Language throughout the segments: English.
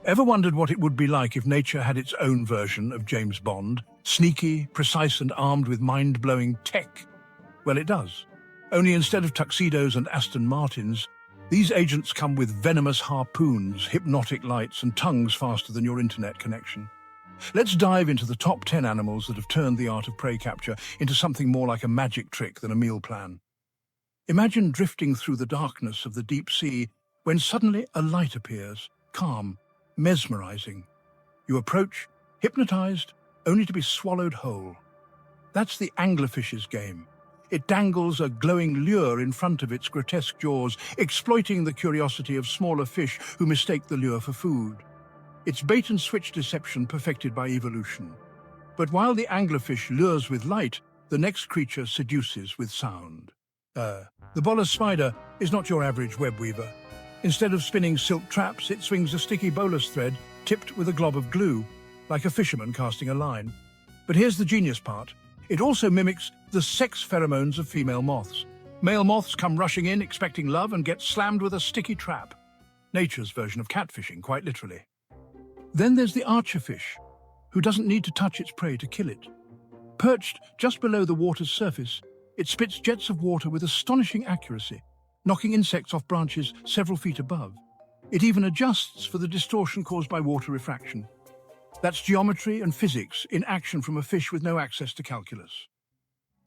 Ever wondered what it would be like if nature had its own version of James Bond? Sneaky, precise and armed with mind-blowing tech? Well, it does. Only instead of tuxedos and Aston Martins, these agents come with venomous harpoons, hypnotic lights and tongues faster than your internet connection. Let's dive into the top 10 animals that have turned the art of prey capture into something more like a magic trick than a meal plan. Imagine drifting through the darkness of the deep sea when suddenly a light appears, calm, mesmerizing. You approach, hypnotized, only to be swallowed whole. That's the anglerfish's game. It dangles a glowing lure in front of its grotesque jaws, exploiting the curiosity of smaller fish who mistake the lure for food. It's bait-and-switch deception perfected by evolution. But while the anglerfish lures with light, the next creature seduces with sound. The bolas spider is not your average web weaver. Instead of spinning silk traps, it swings a sticky bolas thread tipped with a glob of glue, like a fisherman casting a line. But here's the genius part. It also mimics the sex pheromones of female moths. Male moths come rushing in, expecting love, and get slammed with a sticky trap. Nature's version of catfishing, quite literally. Then there's the archerfish, who doesn't need to touch its prey to kill it. Perched just below the water's surface, it spits jets of water with astonishing accuracy, knocking insects off branches several feet above. It even adjusts for the distortion caused by water refraction. That's geometry and physics in action from a fish with no access to calculus.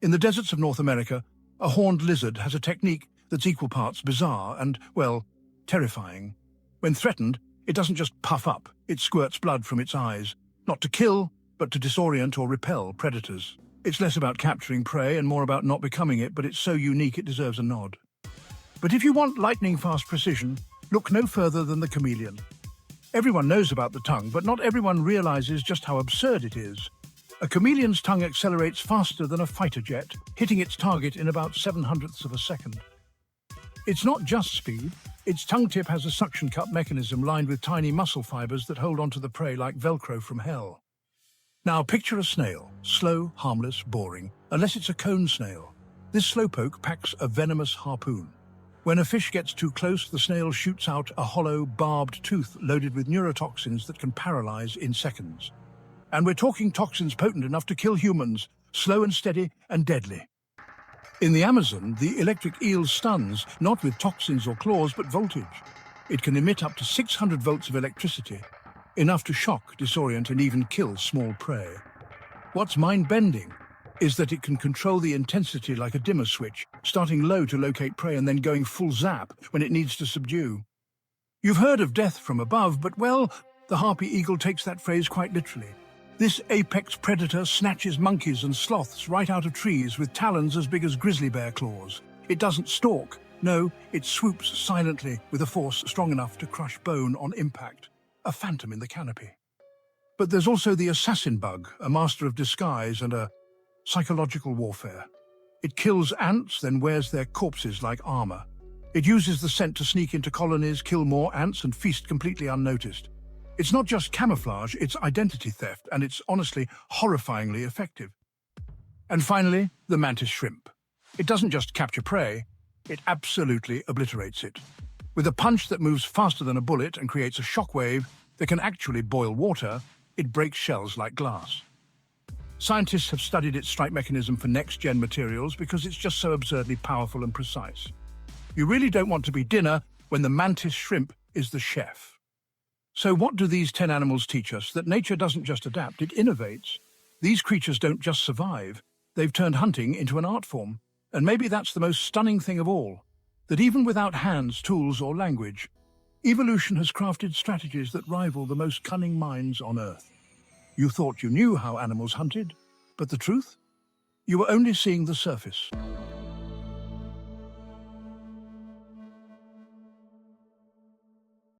In the deserts of North America, a horned lizard has a technique that's equal parts bizarre and, well, terrifying. When threatened, it doesn't just puff up, it squirts blood from its eyes, not to kill, but to disorient or repel predators. It's less about capturing prey and more about not becoming it, but it's so unique it deserves a nod. But if you want lightning-fast precision, look no further than the chameleon. Everyone knows about the tongue, but not everyone realizes just how absurd it is. A chameleon's tongue accelerates faster than a fighter jet, hitting its target in about 7/100ths of a second. It's not just speed. Its tongue tip has a suction cup mechanism lined with tiny muscle fibers that hold onto the prey like Velcro from hell. Now picture a snail, slow, harmless, boring, unless it's a cone snail. This slowpoke packs a venomous harpoon. When a fish gets too close, the snail shoots out a hollow, barbed tooth loaded with neurotoxins that can paralyze in seconds. And we're talking toxins potent enough to kill humans, slow and steady and deadly. In the Amazon, the electric eel stuns, not with toxins or claws, but voltage. It can emit up to 600 volts of electricity, enough to shock, disorient, and even kill small prey. What's mind-bending is that it can control the intensity like a dimmer switch, starting low to locate prey and then going full zap when it needs to subdue. You've heard of death from above, but well, the harpy eagle takes that phrase quite literally. This apex predator snatches monkeys and sloths right out of trees with talons as big as grizzly bear claws. It doesn't stalk. No, it swoops silently with a force strong enough to crush bone on impact. A phantom in the canopy. But there's also the assassin bug, a master of disguise and a psychological warfare. It kills ants, then wears their corpses like armor. It uses the scent to sneak into colonies, kill more ants, and feast completely unnoticed. It's not just camouflage, it's identity theft, and it's honestly horrifyingly effective. And finally, the mantis shrimp. It doesn't just capture prey, it absolutely obliterates it. With a punch that moves faster than a bullet and creates a shockwave that can actually boil water, it breaks shells like glass. Scientists have studied its strike mechanism for next-gen materials because it's just so absurdly powerful and precise. You really don't want to be dinner when the mantis shrimp is the chef. So what do these 10 animals teach us? That nature doesn't just adapt, it innovates. These creatures don't just survive, they've turned hunting into an art form. And maybe that's the most stunning thing of all, that even without hands, tools, or language, evolution has crafted strategies that rival the most cunning minds on Earth. You thought you knew how animals hunted, but the truth? You were only seeing the surface.